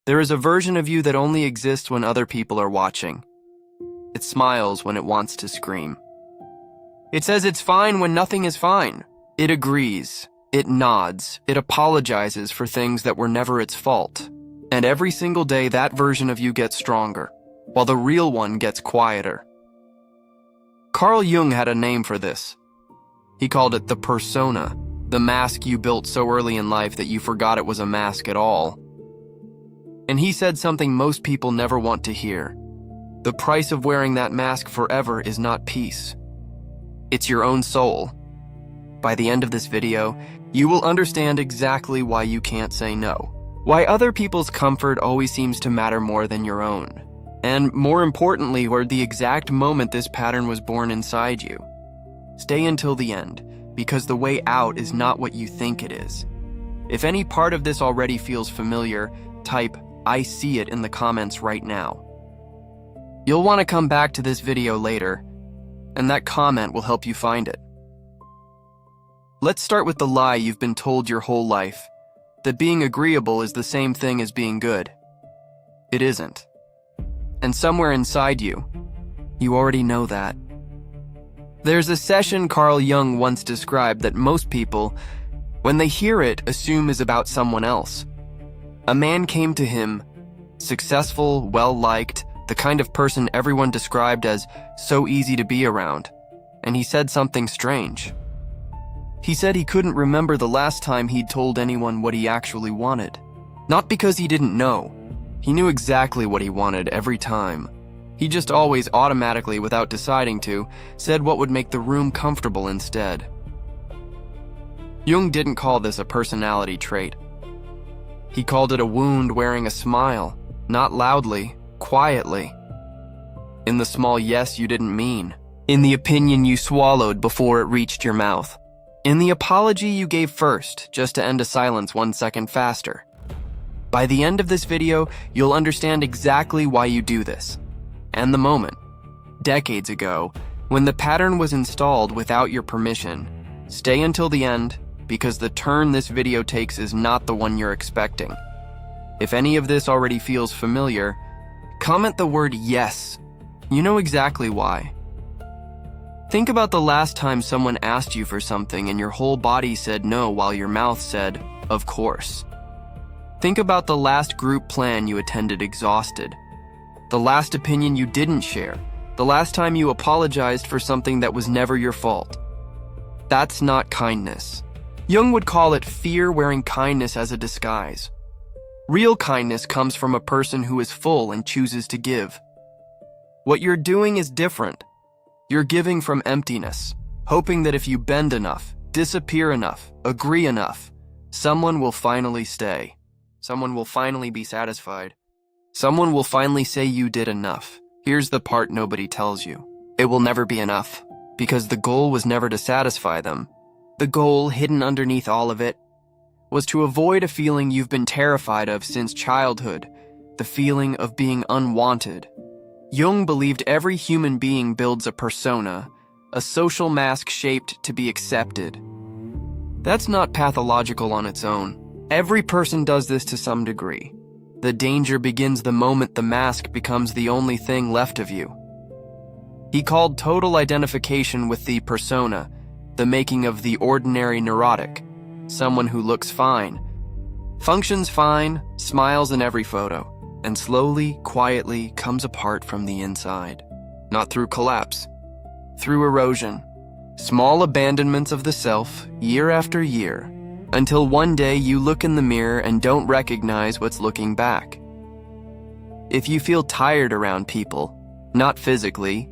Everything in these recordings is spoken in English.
There is a version of you that only exists when other people are watching. It smiles when it wants to scream. It says it's fine when nothing is fine. It agrees. It nods. It apologizes for things that were never its fault. And every single day, that version of you gets stronger, while the real one gets quieter. Carl Jung had a name for this. He called it the persona, the mask you built so early in life that you forgot it was a mask at all. And he said something most people never want to hear. The price of wearing that mask forever is not peace. It's your own soul. By the end of this video, you will understand exactly why you can't say no. Why other people's comfort always seems to matter more than your own. And more importantly, where the exact moment this pattern was born inside you. Stay until the end, because the way out is not what you think it is. If any part of this already feels familiar, type "I see it" in the comments right now. You'll want to come back to this video later, and that comment will help you find it. Let's start with the lie you've been told your whole life, that being agreeable is the same thing as being good. It isn't. And somewhere inside you, you already know that. There's a session Carl Jung once described that most people, when they hear it, assume is about someone else. A man came to him, successful, well-liked, the kind of person everyone described as so easy to be around, and he said something strange. He said he couldn't remember the last time he'd told anyone what he actually wanted. Not because he didn't know. He knew exactly what he wanted every time. He just always automatically, without deciding to, said what would make the room comfortable instead. Jung didn't call this a personality trait. He called it a wound wearing a smile, not loudly, quietly. In the small yes you didn't mean. In the opinion you swallowed before it reached your mouth. In the apology you gave first, just to end a silence 1 second faster. By the end of this video, you'll understand exactly why you do this. And the moment, decades ago, when the pattern was installed without your permission. Stay until the end, because the turn this video takes is not the one you're expecting. If any of this already feels familiar, comment the word yes. You know exactly why. Think about the last time someone asked you for something and your whole body said no while your mouth said, of course. Think about the last group plan you attended exhausted. The last opinion you didn't share. The last time you apologized for something that was never your fault. That's not kindness. Jung would call it fear wearing kindness as a disguise. Real kindness comes from a person who is full and chooses to give. What you're doing is different. You're giving from emptiness, hoping that if you bend enough, disappear enough, agree enough, someone will finally stay. Someone will finally be satisfied. Someone will finally say you did enough. Here's the part nobody tells you. It will never be enough, because the goal was never to satisfy them. The goal, hidden underneath all of it, was to avoid a feeling you've been terrified of since childhood, the feeling of being unwanted. Jung believed every human being builds a persona, a social mask shaped to be accepted. That's not pathological on its own. Every person does this to some degree. The danger begins the moment the mask becomes the only thing left of you. He called total identification with the persona the making of the ordinary neurotic, someone who looks fine, functions fine, smiles in every photo, and slowly, quietly comes apart from the inside. Not through collapse, through erosion, small abandonments of the self, year after year, until one day you look in the mirror and don't recognize what's looking back. If you feel tired around people, not physically,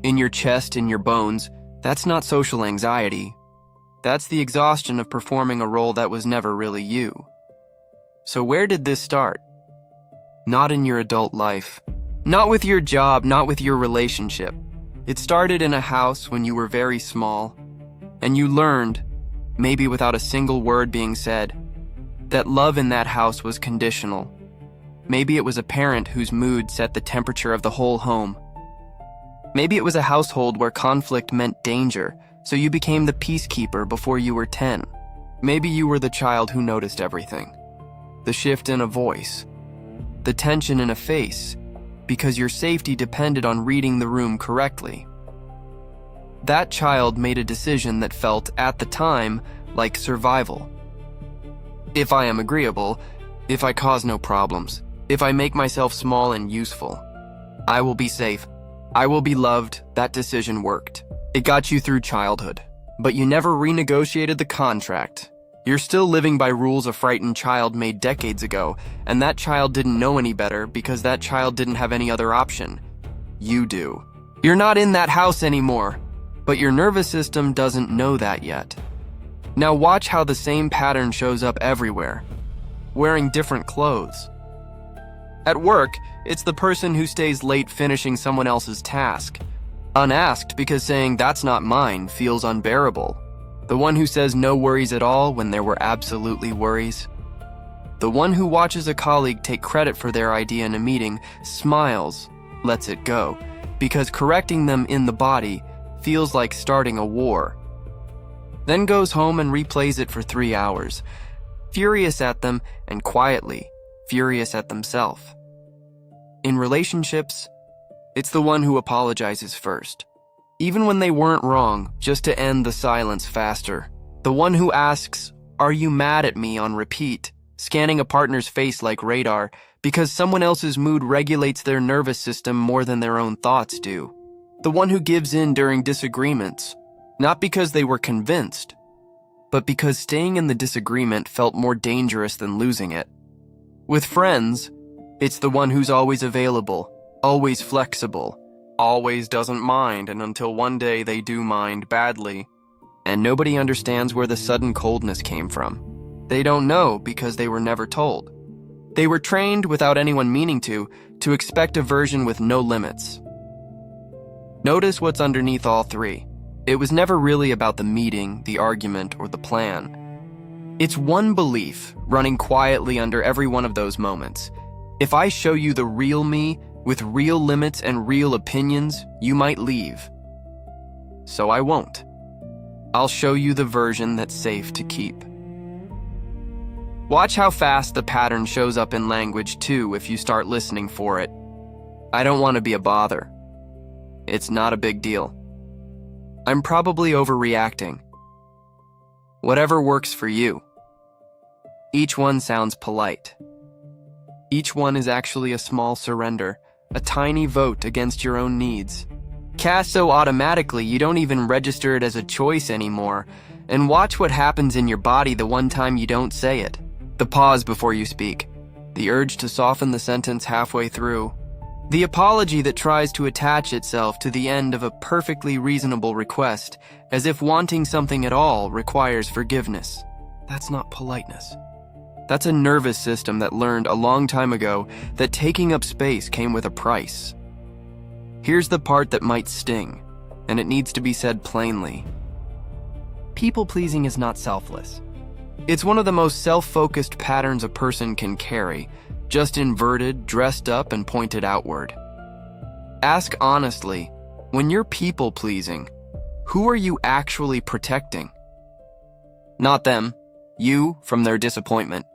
in your chest, in your bones, that's not social anxiety. That's the exhaustion of performing a role that was never really you. So where did this start? Not in your adult life. Not with your job, not with your relationship. It started in a house when you were very small, and you learned, maybe without a single word being said, that love in that house was conditional. Maybe it was a parent whose mood set the temperature of the whole home. Maybe it was a household where conflict meant danger, so you became the peacekeeper before you were 10. Maybe you were the child who noticed everything. The shift in a voice. the tension in a face, because your safety depended on reading the room correctly. That child made a decision that felt, at the time, like survival. If I am agreeable, if I cause no problems, if I make myself small and useful, I will be safe. I will be loved. That decision worked. It got you through childhood, but you never renegotiated the contract. You're still living by rules a frightened child made decades ago, and that child didn't know any better because that child didn't have any other option. You do. You're not in that house anymore, but your nervous system doesn't know that yet. Now watch how the same pattern shows up everywhere, wearing different clothes. At work, it's the person who stays late finishing someone else's task, unasked because saying "that's not mine" feels unbearable. The one who says no worries at all when there were absolutely worries. The one who watches a colleague take credit for their idea in a meeting, smiles, lets it go, because correcting them in the body feels like starting a war. Then goes home and replays it for 3 hours, furious at them and quietly furious at themselves. In relationships, it's the one who apologizes first, even when they weren't wrong, just to end the silence faster. The one who asks, "Are you mad at me?" on repeat, scanning a partner's face like radar, because someone else's mood regulates their nervous system more than their own thoughts do. The one who gives in during disagreements, not because they were convinced, but because staying in the disagreement felt more dangerous than losing it. With friends, it's the one who's always available, always flexible, always doesn't mind, and until one day they do mind badly. And nobody understands where the sudden coldness came from. They don't know because they were never told. They were trained, without anyone meaning to expect aversion with no limits. Notice what's underneath all three. It was never really about the meeting, the argument, or the plan. It's one belief running quietly under every one of those moments. If I show you the real me, with real limits and real opinions, you might leave. So I won't. I'll show you the version that's safe to keep. Watch how fast the pattern shows up in language too if you start listening for it. I don't want to be a bother. It's not a big deal. I'm probably overreacting. Whatever works for you. Each one sounds polite. Each one is actually a small surrender, a tiny vote against your own needs. Cast so automatically you don't even register it as a choice anymore, and watch what happens in your body the one time you don't say it. The pause before you speak, the urge to soften the sentence halfway through, the apology that tries to attach itself to the end of a perfectly reasonable request, as if wanting something at all requires forgiveness. That's not politeness. That's a nervous system that learned a long time ago that taking up space came with a price. Here's the part that might sting, and it needs to be said plainly. People-pleasing is not selfless. It's one of the most self-focused patterns a person can carry, just inverted, dressed up, and pointed outward. Ask honestly, when you're people-pleasing, who are you actually protecting? Not them. You from their disappointment,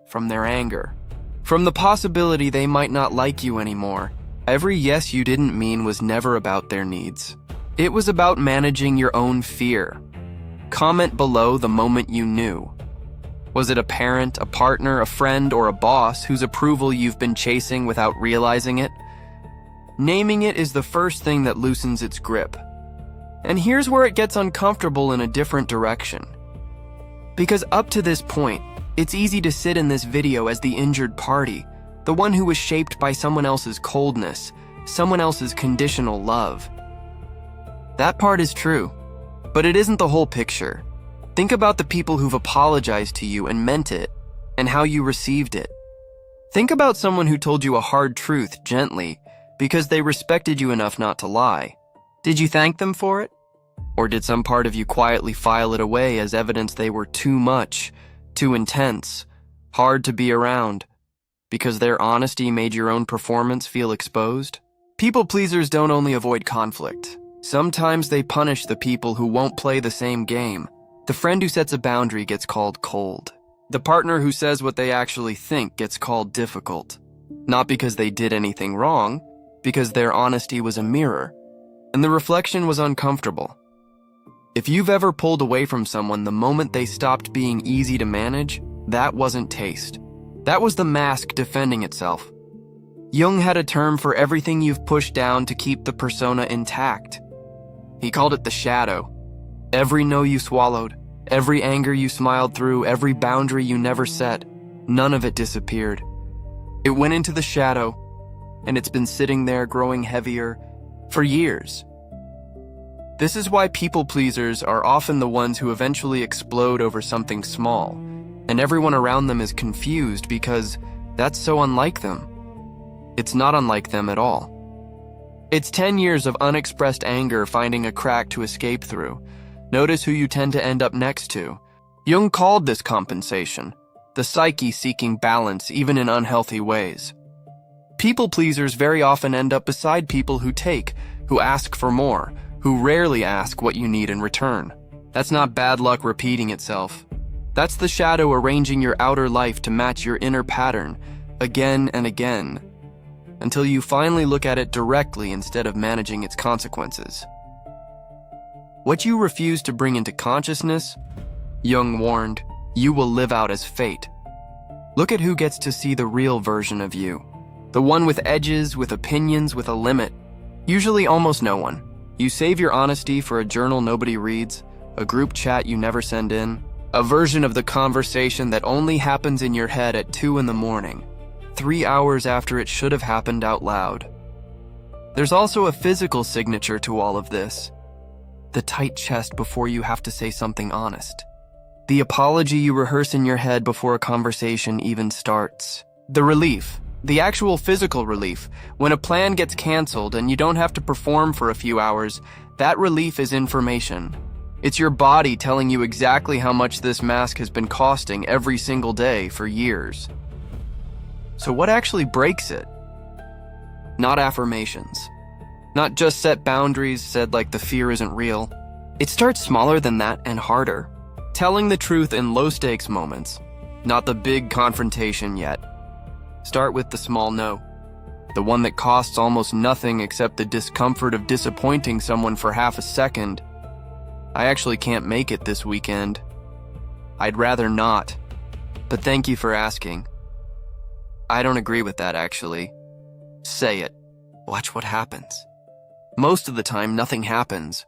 from their anger, from the possibility they might not like you anymore. Every yes you didn't mean was never about their needs. It was about managing your own fear. Comment below the moment you knew. Was it a parent, a partner, a friend, or a boss whose approval you've been chasing without realizing it? Naming it is the first thing that loosens its grip. And here's where it gets uncomfortable in a different direction. Because up to this point, it's easy to sit in this video as the injured party, the one who was shaped by someone else's coldness, someone else's conditional love. That part is true, but it isn't the whole picture. Think about the people who've apologized to you and meant it, and how you received it. Think about someone who told you a hard truth gently because they respected you enough not to lie. Did you thank them for it? Or did some part of you quietly file it away as evidence they were too much, too intense, hard to be around, because their honesty made your own performance feel exposed? People pleasers don't only avoid conflict. Sometimes they punish the people who won't play the same game. The friend who sets a boundary gets called cold. The partner who says what they actually think gets called difficult. Not because they did anything wrong, because their honesty was a mirror, and the reflection was uncomfortable. If you've ever pulled away from someone the moment they stopped being easy to manage, that wasn't taste. That was the mask defending itself. Jung had a term for everything you've pushed down to keep the persona intact. He called it the shadow. Every no you swallowed, every anger you smiled through, every boundary you never set, none of it disappeared. It went into the shadow, and it's been sitting there growing heavier for years. This is why people pleasers are often the ones who eventually explode over something small, and everyone around them is confused because that's so unlike them. It's not unlike them at all. It's 10 years of unexpressed anger finding a crack to escape through. Notice who you tend to end up next to. Jung called this compensation, the psyche seeking balance even in unhealthy ways. People pleasers very often end up beside people who take, who ask for more, who rarely ask what you need in return. That's not bad luck repeating itself. That's the shadow arranging your outer life to match your inner pattern, again and again, until you finally look at it directly instead of managing its consequences. What you refuse to bring into consciousness, Jung warned, you will live out as fate. Look at who gets to see the real version of you. The one with edges, with opinions, with a limit. Usually almost no one. You save your honesty for a journal nobody reads, a group chat you never send in, a version of the conversation that only happens in your head at 2 a.m, 3 hours after it should have happened out loud. There's also a physical signature to all of this. The tight chest before you have to say something honest. The apology you rehearse in your head before a conversation even starts. The relief, the actual physical relief, when a plan gets canceled and you don't have to perform for a few hours, that relief is information. It's your body telling you exactly how much this mask has been costing every single day for years. So what actually breaks it? Not affirmations. Not just set boundaries said like the fear isn't real. It starts smaller than that and harder. Telling the truth in low-stakes moments, not the big confrontation yet. Start with the small no. The one that costs almost nothing except the discomfort of disappointing someone for half a second. I actually can't make it this weekend. I'd rather not, but thank you for asking. I don't agree with that, actually. Say it. Watch what happens. Most of the time, nothing happens.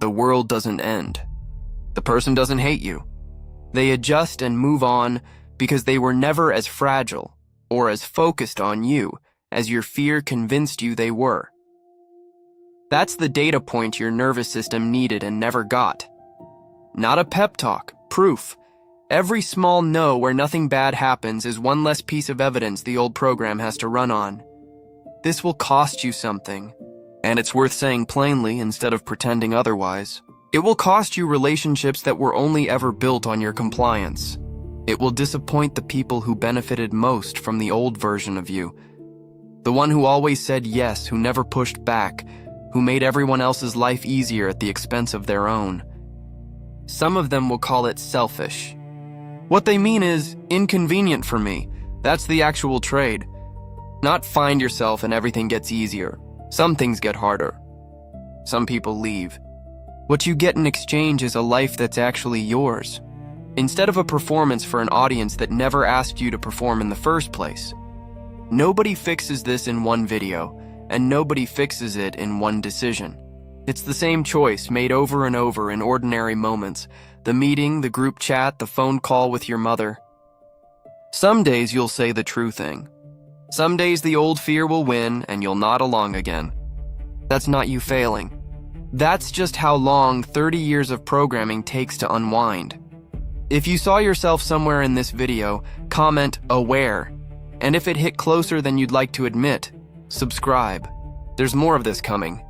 The world doesn't end. The person doesn't hate you. They adjust and move on because they were never as fragile or as focused on you as your fear convinced you they were. That's the data point your nervous system needed and never got. Not a pep talk, proof. Every small no where nothing bad happens is one less piece of evidence the old program has to run on. This will cost you something, and it's worth saying plainly instead of pretending otherwise. It will cost you relationships that were only ever built on your compliance. It will disappoint the people who benefited most from the old version of you. The one who always said yes, who never pushed back, who made everyone else's life easier at the expense of their own. Some of them will call it selfish. What they mean is inconvenient for me. That's the actual trade. Not find yourself and everything gets easier. Some things get harder. Some people leave. What you get in exchange is a life that's actually yours, instead of a performance for an audience that never asked you to perform in the first place. Nobody fixes this in one video, and nobody fixes it in one decision. It's the same choice made over and over in ordinary moments. The meeting, the group chat, the phone call with your mother. Some days you'll say the true thing. Some days the old fear will win and you'll nod along again. That's not you failing. That's just how long 30 years of programming takes to unwind. If you saw yourself somewhere in this video, comment aware. And if it hit closer than you'd like to admit, subscribe. There's more of this coming.